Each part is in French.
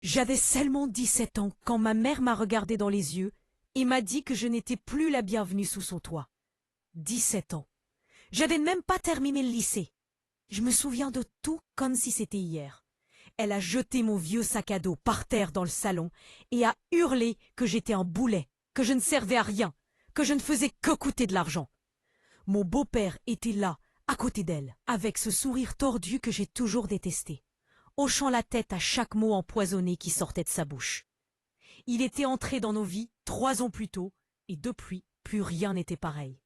J'avais seulement 17 ans quand ma mère m'a regardé dans les yeux et m'a dit que je n'étais plus la bienvenue sous son toit. 17 ans. J'avais même pas terminé le lycée. Je me souviens de tout comme si c'était hier. Elle a jeté mon vieux sac à dos par terre dans le salon et a hurlé que j'étais un boulet, que je ne servais à rien, que je ne faisais que coûter de l'argent. Mon beau-père était là, à côté d'elle, avec ce sourire tordu que j'ai toujours détesté, hochant la tête à chaque mot empoisonné qui sortait de sa bouche. Il était entré dans nos vies 3 ans plus tôt, et depuis, plus rien n'était pareil.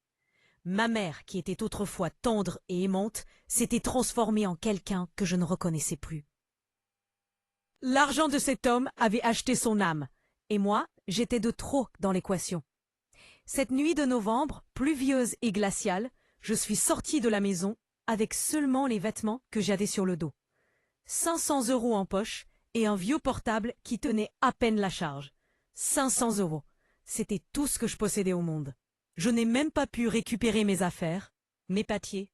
Ma mère, qui était autrefois tendre et aimante, s'était transformée en quelqu'un que je ne reconnaissais plus. L'argent de cet homme avait acheté son âme, et moi, j'étais de trop dans l'équation. Cette nuit de novembre, pluvieuse et glaciale, je suis sortie de la maison avec seulement les vêtements que j'avais sur le dos. 500 € en poche et un vieux portable qui tenait à peine la charge. 500 €. C'était tout ce que je possédais au monde. Je n'ai même pas pu récupérer mes affaires, mes papiers,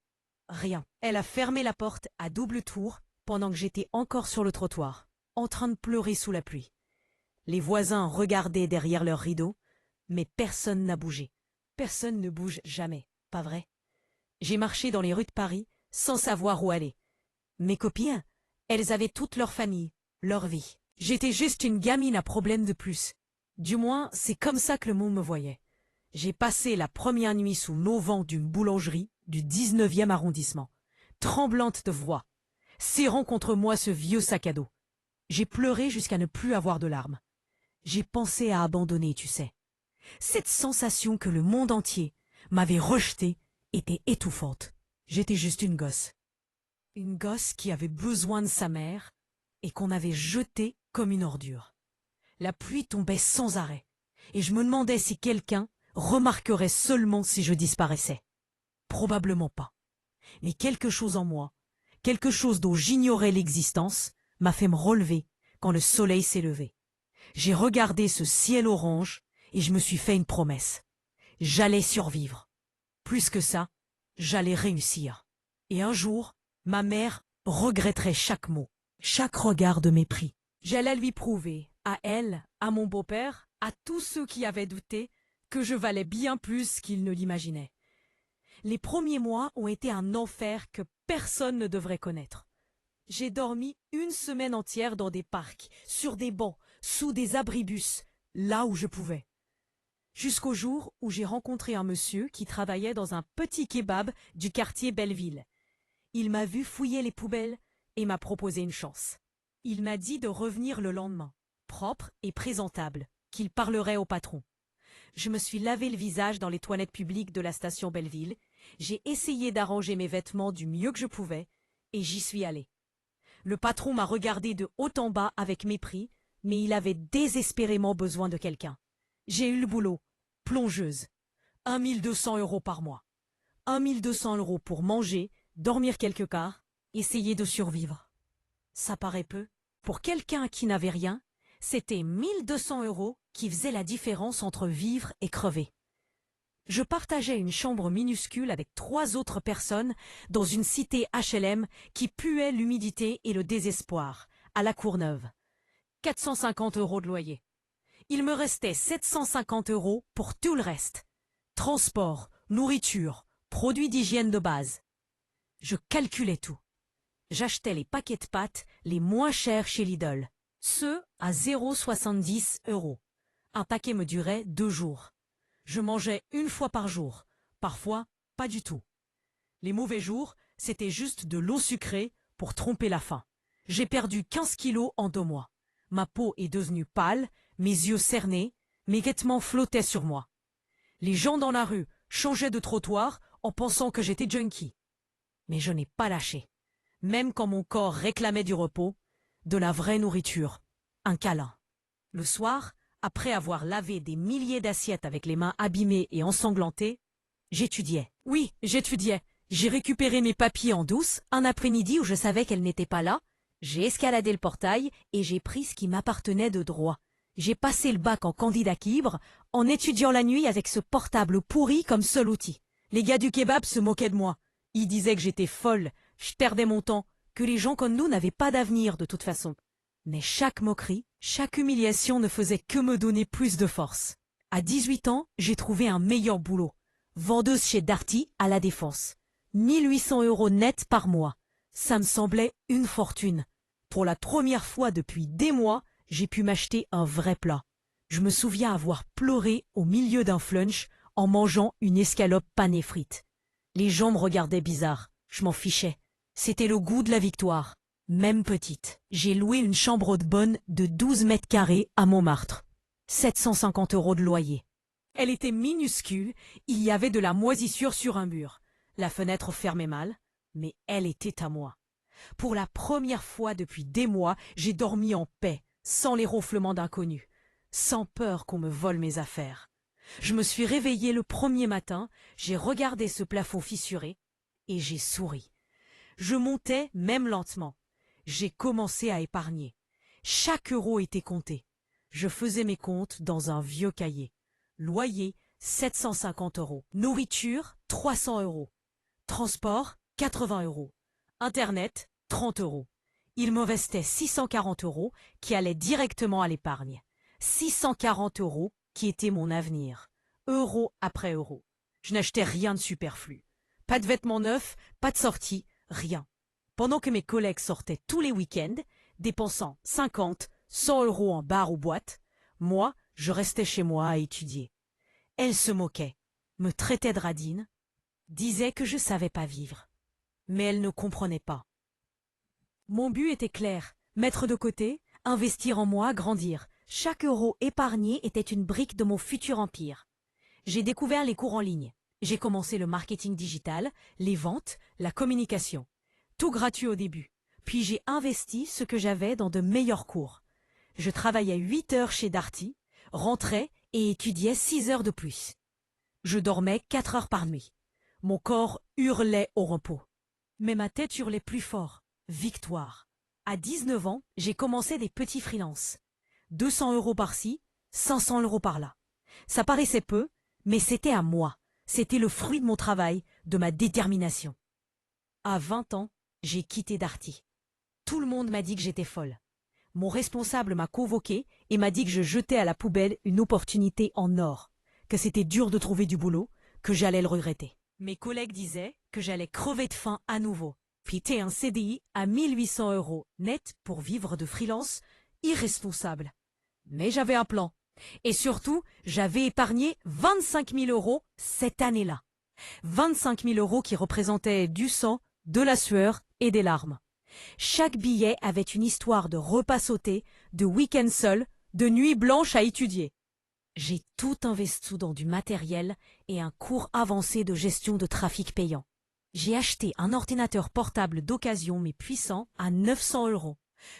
rien. Elle a fermé la porte à double tour pendant que j'étais encore sur le trottoir, en train de pleurer sous la pluie. Les voisins regardaient derrière leurs rideaux, mais personne n'a bougé. Personne ne bouge jamais, pas vrai? J'ai marché dans les rues de Paris sans savoir où aller. Mes copines, elles avaient toute leur famille, leur vie. J'étais juste une gamine à problème de plus. Du moins, c'est comme ça que le monde me voyait. J'ai passé la première nuit sous l'auvent d'une boulangerie du 19e arrondissement, tremblante de voix, serrant contre moi ce vieux sac à dos. J'ai pleuré jusqu'à ne plus avoir de larmes. J'ai pensé à abandonner, tu sais. Cette sensation que le monde entier m'avait rejetée était étouffante. J'étais juste une gosse. Une gosse qui avait besoin de sa mère et qu'on avait jetée comme une ordure. La pluie tombait sans arrêt et je me demandais si quelqu'un remarquerait seulement si je disparaissais. Probablement pas. Mais quelque chose en moi, quelque chose dont j'ignorais l'existence, m'a fait me relever quand le soleil s'est levé. J'ai regardé ce ciel orange et je me suis fait une promesse. J'allais survivre. Plus que ça, j'allais réussir. Et un jour, ma mère regretterait chaque mot, chaque regard de mépris. J'allais lui prouver, à elle, à mon beau-père, à tous ceux qui avaient douté, que je valais bien plus qu'ils ne l'imaginaient. Les premiers mois ont été un enfer que personne ne devrait connaître. J'ai dormi une semaine entière dans des parcs, sur des bancs, sous des abribus, là où je pouvais. Jusqu'au jour où j'ai rencontré un monsieur qui travaillait dans un petit kebab du quartier Belleville. Il m'a vu fouiller les poubelles et m'a proposé une chance. Il m'a dit de revenir le lendemain, propre et présentable, qu'il parlerait au patron. Je me suis lavé le visage dans les toilettes publiques de la station Belleville, j'ai essayé d'arranger mes vêtements du mieux que je pouvais, et j'y suis allée. Le patron m'a regardé de haut en bas avec mépris, mais il avait désespérément besoin de quelqu'un. J'ai eu le boulot, plongeuse, 1200 € par mois. 1200 € pour manger, dormir quelque part, essayer de survivre. Ça paraît peu. Pour quelqu'un qui n'avait rien, c'était 1200 € qui faisait la différence entre vivre et crever. Je partageais une chambre minuscule avec 3 autres personnes dans une cité HLM qui puait l'humidité et le désespoir, à la Courneuve. 450 € de loyer. Il me restait 750 € pour tout le reste. Transport, nourriture, produits d'hygiène de base. Je calculais tout. J'achetais les paquets de pâtes les moins chers chez Lidl, ceux à 0,70 €. Un paquet me durait 2 jours. Je mangeais une fois par jour, parfois pas du tout. Les mauvais jours, c'était juste de l'eau sucrée pour tromper la faim. J'ai perdu 15 kilos en 2 mois. Ma peau est devenue pâle, mes yeux cernés, mes vêtements flottaient sur moi. Les gens dans la rue changeaient de trottoir en pensant que j'étais junkie. Mais je n'ai pas lâché. Même quand mon corps réclamait du repos, de la vraie nourriture, un câlin. Le soir, après avoir lavé des milliers d'assiettes avec les mains abîmées et ensanglantées, j'étudiais. Oui, j'étudiais. J'ai récupéré mes papiers en douce, un après-midi où je savais qu'elle n'était pas là. J'ai escaladé le portail et j'ai pris ce qui m'appartenait de droit. J'ai passé le bac en candidat libre, en étudiant la nuit avec ce portable pourri comme seul outil. Les gars du kebab se moquaient de moi. Ils disaient que j'étais folle, je perdais mon temps, que les gens comme nous n'avaient pas d'avenir de toute façon. Mais chaque moquerie, chaque humiliation ne faisait que me donner plus de force. À 18 ans, j'ai trouvé un meilleur boulot. Vendeuse chez Darty à La Défense. 1800 € net par mois. Ça me semblait une fortune. Pour la première fois depuis des mois, j'ai pu m'acheter un vrai plat. Je me souviens avoir pleuré au milieu d'un flunch en mangeant une escalope panée frites. Les gens me regardaient bizarre. Je m'en fichais. C'était le goût de la victoire. Même petite, j'ai loué une chambre de bonne de 12 mètres carrés à Montmartre. 750 € de loyer. Elle était minuscule, il y avait de la moisissure sur un mur. La fenêtre fermait mal, mais elle était à moi. Pour la première fois depuis des mois, j'ai dormi en paix, sans les ronflements d'inconnus, sans peur qu'on me vole mes affaires. Je me suis réveillée le premier matin, j'ai regardé ce plafond fissuré et j'ai souri. Je montais même lentement. J'ai commencé à épargner. Chaque euro était compté. Je faisais mes comptes dans un vieux cahier. Loyer, 750 €. Nourriture, 300 €. Transport, 80 €. Internet, 30 €. Il me restait 640 € qui allaient directement à l'épargne. 640 € qui étaient mon avenir. Euro après euro. Je n'achetais rien de superflu. Pas de vêtements neufs, pas de sorties, rien. Pendant que mes collègues sortaient tous les week-ends, dépensant 50, 100 € en bar ou boîte, moi, je restais chez moi à étudier. Elle se moquait, me traitait de radine, disait que je savais pas vivre. Mais elle ne comprenait pas. Mon but était clair, mettre de côté, investir en moi, grandir. Chaque euro épargné était une brique de mon futur empire. J'ai découvert les cours en ligne. J'ai commencé le marketing digital, les ventes, la communication. Tout gratuit au début. Puis j'ai investi ce que j'avais dans de meilleurs cours. Je travaillais 8 heures chez Darty, rentrais et étudiais 6 heures de plus. Je dormais 4 heures par nuit. Mon corps hurlait au repos. Mais ma tête hurlait plus fort. Victoire. À 19 ans, j'ai commencé des petits freelances. 200 € par-ci, 500 € par-là. Ça paraissait peu, mais c'était à moi. C'était le fruit de mon travail, de ma détermination. À 20 ans, j'ai quitté Darty. Tout le monde m'a dit que j'étais folle. Mon responsable m'a convoqué et m'a dit que je jetais à la poubelle une opportunité en or, que c'était dur de trouver du boulot, que j'allais le regretter. Mes collègues disaient que j'allais crever de faim à nouveau. Puis un CDI à 1800 € net pour vivre de freelance, irresponsable. Mais j'avais un plan. Et surtout, j'avais épargné 25 000 € cette année-là. 25 000 € qui représentaient du sang, de la sueur et des larmes. Chaque billet avait une histoire de repas sautés, de week-end seul, de nuits blanches à étudier. J'ai tout investi dans du matériel et un cours avancé de gestion de trafic payant. J'ai acheté un ordinateur portable d'occasion mais puissant à 900 €.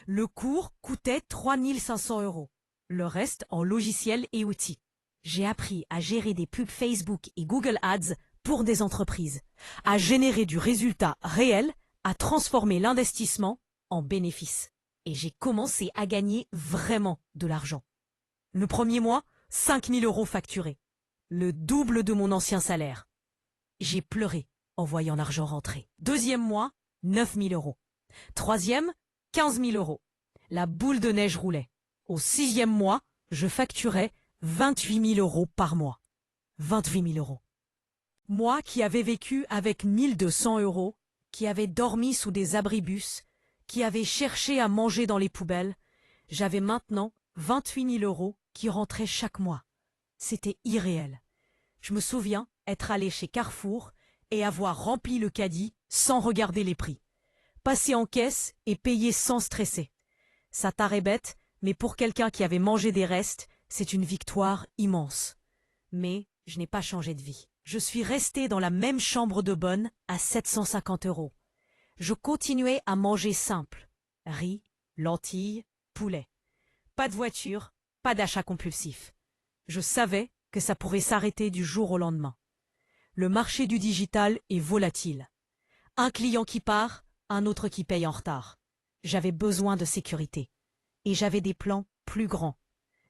Le cours coûtait 3 500 €. Le reste en logiciels et outils. J'ai appris à gérer des pubs Facebook et Google Ads pour des entreprises, à générer du résultat réel, à transformer l'investissement en bénéfice. Et j'ai commencé à gagner vraiment de l'argent. Le premier mois, 5 000 € facturés. Le double de mon ancien salaire. J'ai pleuré en voyant l'argent rentrer. Deuxième mois, 9 000 €. Troisième, 15 000 €. La boule de neige roulait. Au 6e mois, je facturais 28 000 € par mois. 28 000 €. Moi qui avais vécu avec 1 200 €, qui avais dormi sous des abribus, qui avais cherché à manger dans les poubelles, j'avais maintenant 28 000 € qui rentraient chaque mois. C'était irréel. Je me souviens être allé chez Carrefour et avoir rempli le caddie sans regarder les prix. Passer en caisse et payer sans stresser. Ça paraît bête, mais pour quelqu'un qui avait mangé des restes, c'est une victoire immense. Mais je n'ai pas changé de vie. Je suis restée dans la même chambre de bonne à 750 €. Je continuais à manger simple. Riz, lentilles, poulet. Pas de voiture, pas d'achat compulsif. Je savais que ça pourrait s'arrêter du jour au lendemain. Le marché du digital est volatile. Un client qui part, un autre qui paye en retard. J'avais besoin de sécurité. Et j'avais des plans plus grands.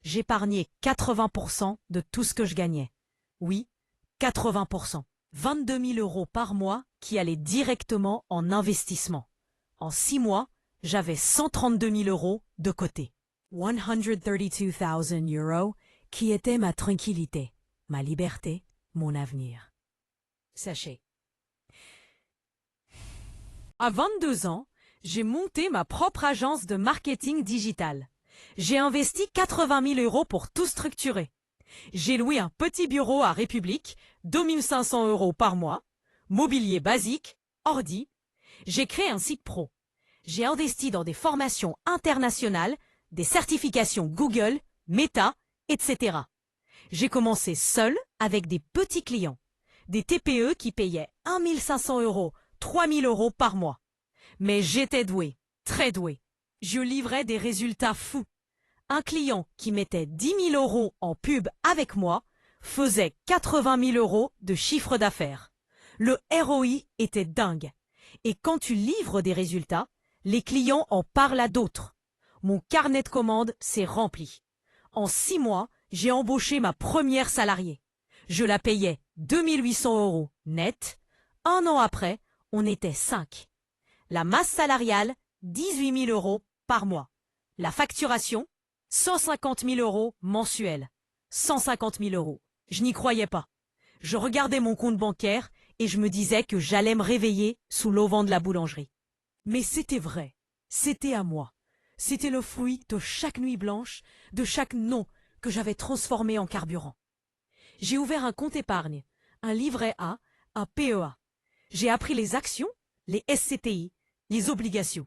J'épargnais 80% de tout ce que je gagnais. Oui, 80%. 22 000 € par mois qui allaient directement en investissement. En 6 mois, j'avais 132 000 euros de côté. 132 000 euros qui étaient ma tranquillité, ma liberté, mon avenir. Sachez. À 22 ans, j'ai monté ma propre agence de marketing digital. J'ai investi 80 000 euros pour tout structurer. J'ai loué un petit bureau à République, 2 500 euros par mois, mobilier basique, ordi. J'ai créé un site pro. J'ai investi dans des formations internationales, des certifications Google, Meta, etc. J'ai commencé seul avec des petits clients, des TPE qui payaient 1 500 euros, 3 000 euros par mois. Mais j'étais doué, très doué. Je livrais des résultats fous. Un client qui mettait 10 000 euros en pub avec moi faisait 80 000 euros de chiffre d'affaires. Le ROI était dingue. Et quand tu livres des résultats, les clients en parlent à d'autres. Mon carnet de commandes s'est rempli. En 6 mois, j'ai embauché ma première salariée. Je la payais 2 800 euros net. Un an après, on était 5. La masse salariale, 18 000 euros par mois. La facturation, 150 000 euros mensuels. 150 000 euros. Je n'y croyais pas. Je regardais mon compte bancaire et je me disais que j'allais me réveiller sous l'auvent de la boulangerie. Mais c'était vrai. C'était à moi. C'était le fruit de chaque nuit blanche, de chaque non que j'avais transformé en carburant. J'ai ouvert un compte épargne, un livret A, un PEA. J'ai appris les actions, les SCTI, les obligations.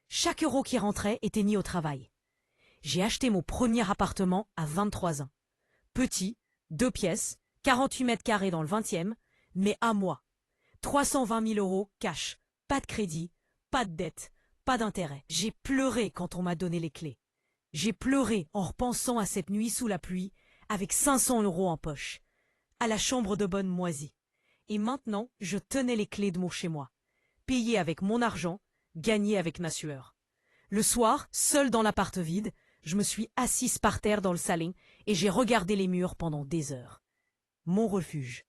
Chaque euro qui rentrait était mis au travail. J'ai acheté mon premier appartement à 23 ans. Petit, 2 pièces, 48 mètres carrés dans le 20e, mais à moi. 320 000 euros cash, pas de crédit, pas de dette, pas d'intérêt. J'ai pleuré quand on m'a donné les clés. J'ai pleuré en repensant à cette nuit sous la pluie, avec 500 euros en poche, à la chambre de bonne moisie. Et maintenant, je tenais les clés de mon chez-moi, payé avec mon argent, gagné avec ma sueur. Le soir, seul dans l'appart vide, je me suis assise par terre dans le salon et j'ai regardé les murs pendant des heures. Mon refuge.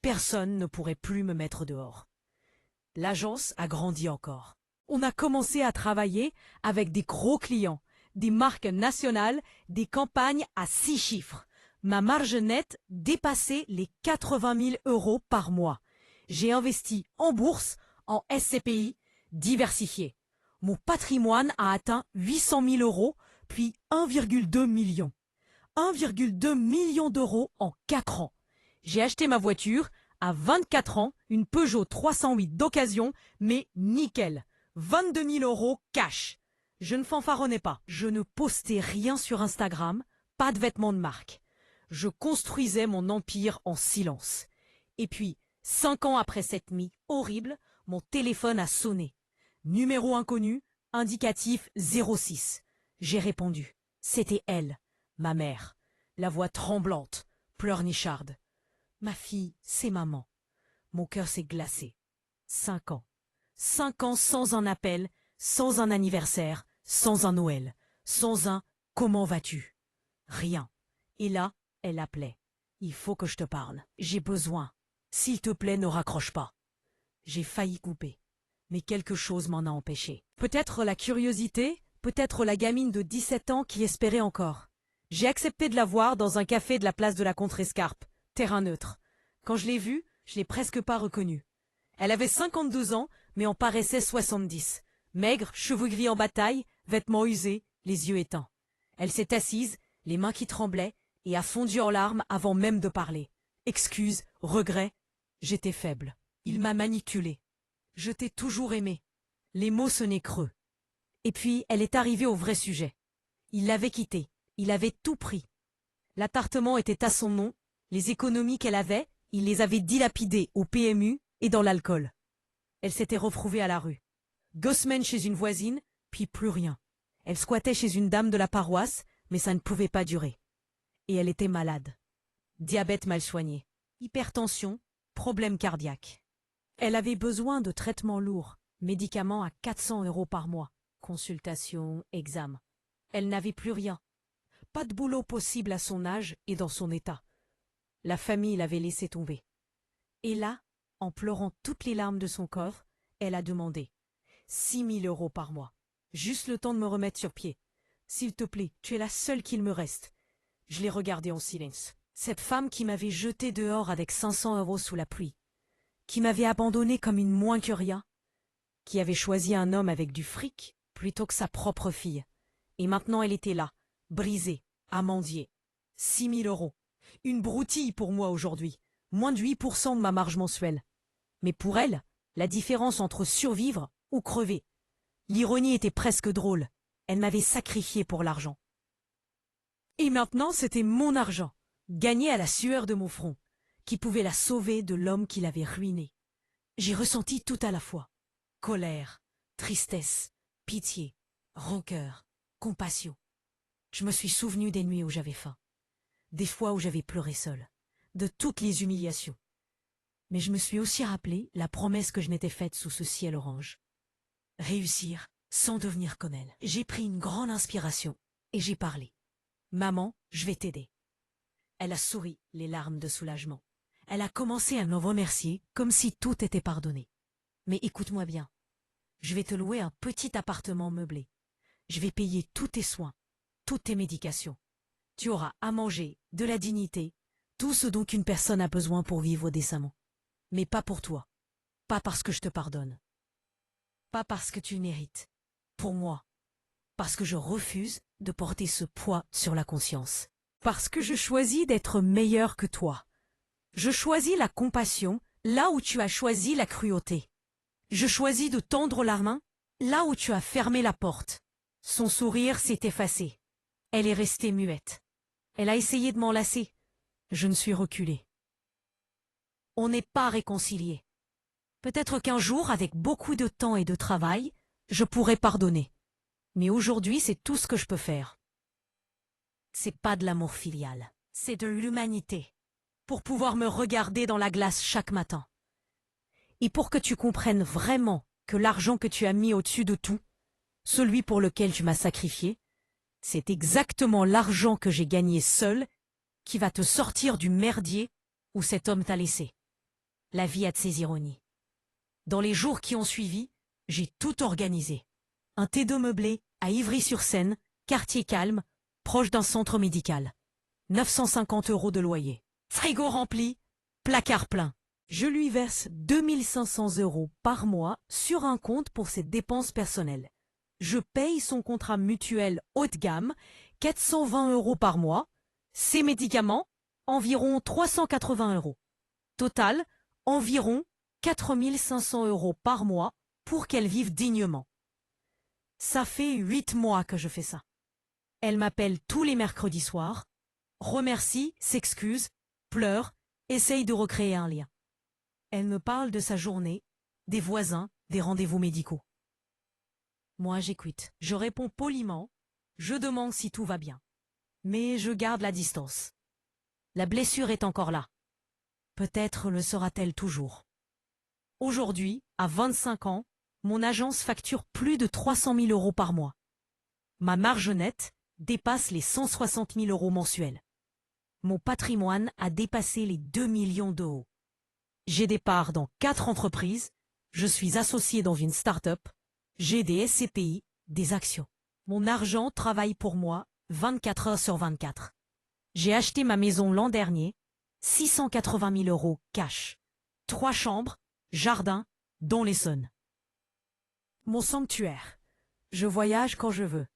Personne ne pourrait plus me mettre dehors. L'agence a grandi encore. On a commencé à travailler avec des gros clients, des marques nationales, des campagnes à 6 chiffres. Ma marge nette dépassait les 80 000 euros par mois. J'ai investi en bourse, en SCPI, diversifié. Mon patrimoine a atteint 800 000 euros, puis 1,2 million. 1,2 million d'euros en 4 ans. J'ai acheté ma voiture, à 24 ans, une Peugeot 308 d'occasion, mais nickel. 22 000 euros cash. Je ne fanfaronnais pas. Je ne postais rien sur Instagram, pas de vêtements de marque. Je construisais mon empire en silence. Et puis, 5 ans après cette nuit horrible, mon téléphone a sonné. Numéro inconnu, indicatif 06. J'ai répondu. C'était elle, ma mère. La voix tremblante, pleurnicharde. Ma fille, c'est maman. Mon cœur s'est glacé. 5 ans. 5 ans sans un appel, sans un anniversaire, sans un Noël, sans un « comment vas-tu ?» Rien. Et là, elle appelait. Il faut que je te parle. J'ai besoin. S'il te plaît, ne raccroche pas. J'ai failli couper. Mais quelque chose m'en a empêché. Peut-être la curiosité, peut-être la gamine de 17 ans qui espérait encore. J'ai accepté de la voir dans un café de la place de la Contrescarpe, terrain neutre. Quand je l'ai vue, je l'ai presque pas reconnue. Elle avait 52 ans, mais en paraissait 70. Maigre, cheveux gris en bataille, vêtements usés, les yeux éteints. Elle s'est assise, les mains qui tremblaient, et a fondu en larmes avant même de parler. Excuses, regrets, j'étais faible. Il m'a manipulée. Je t'ai toujours aimé. Les mots sonnaient creux. Et puis, elle est arrivée au vrai sujet. Il l'avait quittée. Il avait tout pris. L'appartement était à son nom. Les économies qu'elle avait, il les avait dilapidées au PMU et dans l'alcool. Elle s'était retrouvée à la rue. 2 semaines chez une voisine, puis plus rien. Elle squattait chez une dame de la paroisse, mais ça ne pouvait pas durer. Et elle était malade. Diabète mal soigné, hypertension, problème cardiaque. Elle avait besoin de traitements lourds, médicaments à 400 euros par mois, consultation, examen. Elle n'avait plus rien. Pas de boulot possible à son âge et dans son état. La famille l'avait laissé tomber. Et là, en pleurant toutes les larmes de son corps, elle a demandé 6 000 euros par mois. Juste le temps de me remettre sur pied. S'il te plaît, tu es la seule qu'il me reste. Je l'ai regardée en silence. Cette femme qui m'avait jeté dehors avec 500 € sous la pluie, qui m'avait abandonné comme une moins que rien, qui avait choisi un homme avec du fric plutôt que sa propre fille. Et maintenant elle était là, brisée, à mendier. 6 000 €. Une broutille pour moi aujourd'hui. Moins de 8% de ma marge mensuelle. Mais pour elle, la différence entre survivre ou crever. L'ironie était presque drôle. Elle m'avait sacrifié pour l'argent. Et maintenant, c'était mon argent, gagné à la sueur de mon front, qui pouvait la sauver de l'homme qui l'avait ruinée. J'ai ressenti tout à la fois. Colère, tristesse, pitié, rancœur, compassion. Je me suis souvenu des nuits où j'avais faim, des fois où j'avais pleuré seule, de toutes les humiliations. Mais je me suis aussi rappelé la promesse que je m'étais faite sous ce ciel orange. Réussir sans devenir comme elle. J'ai pris une grande inspiration et j'ai parlé. Maman, je vais t'aider. Elle a souri, les larmes de soulagement. Elle a commencé à me remercier comme si tout était pardonné. Mais écoute-moi bien. Je vais te louer un petit appartement meublé. Je vais payer tous tes soins, toutes tes médications. Tu auras à manger, de la dignité, tout ce dont une personne a besoin pour vivre décemment. Mais pas pour toi. Pas parce que je te pardonne. Pas parce que tu le mérites. Pour moi. Parce que je refuse de porter ce poids sur la conscience. Parce que je choisis d'être meilleur que toi. Je choisis la compassion là où tu as choisi la cruauté. Je choisis de tendre la main là où tu as fermé la porte. Son sourire s'est effacé. Elle est restée muette. Elle a essayé de m'enlacer. Je ne suis reculée. On n'est pas réconciliés. Peut-être qu'un jour, avec beaucoup de temps et de travail, je pourrai pardonner. Mais aujourd'hui, c'est tout ce que je peux faire. C'est pas de l'amour filial, c'est de l'humanité. Pour pouvoir me regarder dans la glace chaque matin. Et pour que tu comprennes vraiment que l'argent que tu as mis au-dessus de tout, celui pour lequel tu m'as sacrifié, c'est exactement l'argent que j'ai gagné seul qui va te sortir du merdier où cet homme t'a laissé. La vie a de ses ironies. Dans les jours qui ont suivi, j'ai tout organisé. Un T2 meublé à Ivry-sur-Seine, quartier calme, proche d'un centre médical. 950 € de loyer. Frigo rempli, placard plein. Je lui verse 2500 € par mois sur un compte pour ses dépenses personnelles. Je paye son contrat mutuel haut de gamme, 420 € par mois. Ses médicaments, environ 380 €. Total, environ 4500 € par mois pour qu'elle vive dignement. Ça fait 8 mois que je fais ça. Elle m'appelle tous les mercredis soirs, remercie, s'excuse, pleure, essaye de recréer un lien. Elle me parle de sa journée, des voisins, des rendez-vous médicaux. Moi, j'écoute. Je réponds poliment, je demande si tout va bien. Mais je garde la distance. La blessure est encore là. Peut-être le sera-t-elle toujours. Aujourd'hui, à 25 ans, mon agence facture plus de 300 000 € par mois. Ma marge nette dépasse les 160 000 € mensuels. Mon patrimoine a dépassé les 2 millions d'euros. J'ai des parts dans 4 entreprises, je suis associé dans une start-up, j'ai des SCPI, des actions. Mon argent travaille pour moi 24 heures sur 24. J'ai acheté ma maison l'an dernier, 680 000 € cash. 3 chambres, jardin, dans l'Essonne. Mon sanctuaire. Je voyage quand je veux.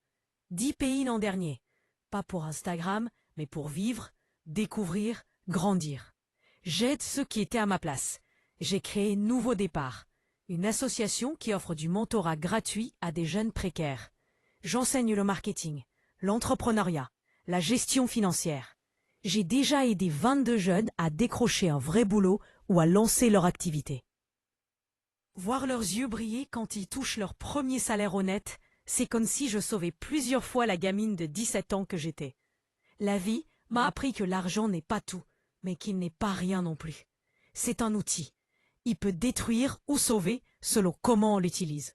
10 pays l'an dernier. Pas pour Instagram, mais pour vivre, découvrir, grandir. J'aide ceux qui étaient à ma place. J'ai créé Nouveau Départ, une association qui offre du mentorat gratuit à des jeunes précaires. J'enseigne le marketing, l'entrepreneuriat, la gestion financière. J'ai déjà aidé 22 jeunes à décrocher un vrai boulot ou à lancer leur activité. Voir leurs yeux briller quand ils touchent leur premier salaire honnête, c'est comme si je sauvais plusieurs fois la gamine de 17 ans que j'étais. La vie m'a appris que l'argent n'est pas tout, mais qu'il n'est pas rien non plus. C'est un outil. Il peut détruire ou sauver selon comment on l'utilise.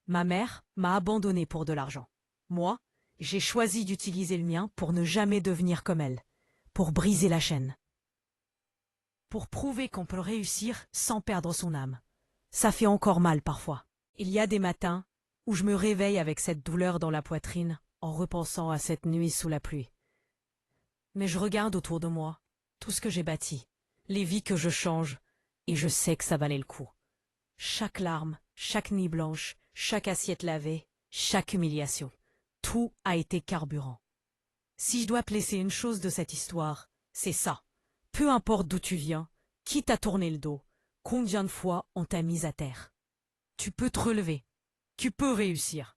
Ma mère m'a abandonné pour de l'argent. Moi, j'ai choisi d'utiliser le mien pour ne jamais devenir comme elle, pour briser la chaîne. Pour prouver qu'on peut réussir sans perdre son âme. Ça fait encore mal parfois. Il y a des matins où je me réveille avec cette douleur dans la poitrine en repensant à cette nuit sous la pluie. Mais je regarde autour de moi, tout ce que j'ai bâti, les vies que je change, et je sais que ça valait le coup. Chaque larme, chaque nuit blanche, chaque assiette lavée, chaque humiliation, tout a été carburant. Si je dois te laisser une chose de cette histoire, c'est ça. Peu importe d'où tu viens, qui t'a tourné le dos, combien de fois on t'a mise à terre. Tu peux te relever, tu peux réussir.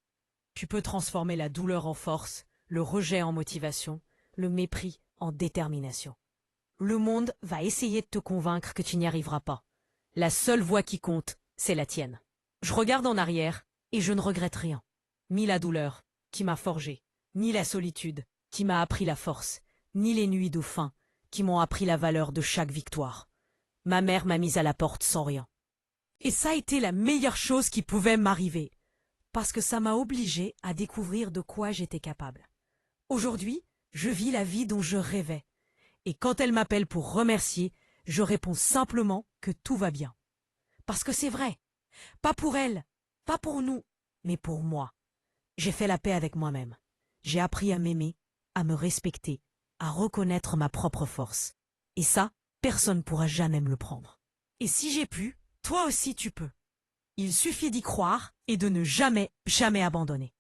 Tu peux transformer la douleur en force, le rejet en motivation, le mépris en détermination. Le monde va essayer de te convaincre que tu n'y arriveras pas. La seule voix qui compte, c'est la tienne. Je regarde en arrière et je ne regrette rien. Ni la douleur, qui m'a forgé, ni la solitude, qui m'a appris la force, ni les nuits de faim, qui m'ont appris la valeur de chaque victoire. Ma mère m'a mise à la porte sans rien. Et ça a été la meilleure chose qui pouvait m'arriver, parce que ça m'a obligée à découvrir de quoi j'étais capable. Aujourd'hui, je vis la vie dont je rêvais. Et quand elle m'appelle pour remercier, je réponds simplement que tout va bien. Parce que c'est vrai. Pas pour elle, pas pour nous, mais pour moi. J'ai fait la paix avec moi-même. J'ai appris à m'aimer, à me respecter, à reconnaître ma propre force. Et ça, personne ne pourra jamais me le prendre. Et si j'ai pu, toi aussi tu peux. Il suffit d'y croire et de ne jamais, jamais abandonner.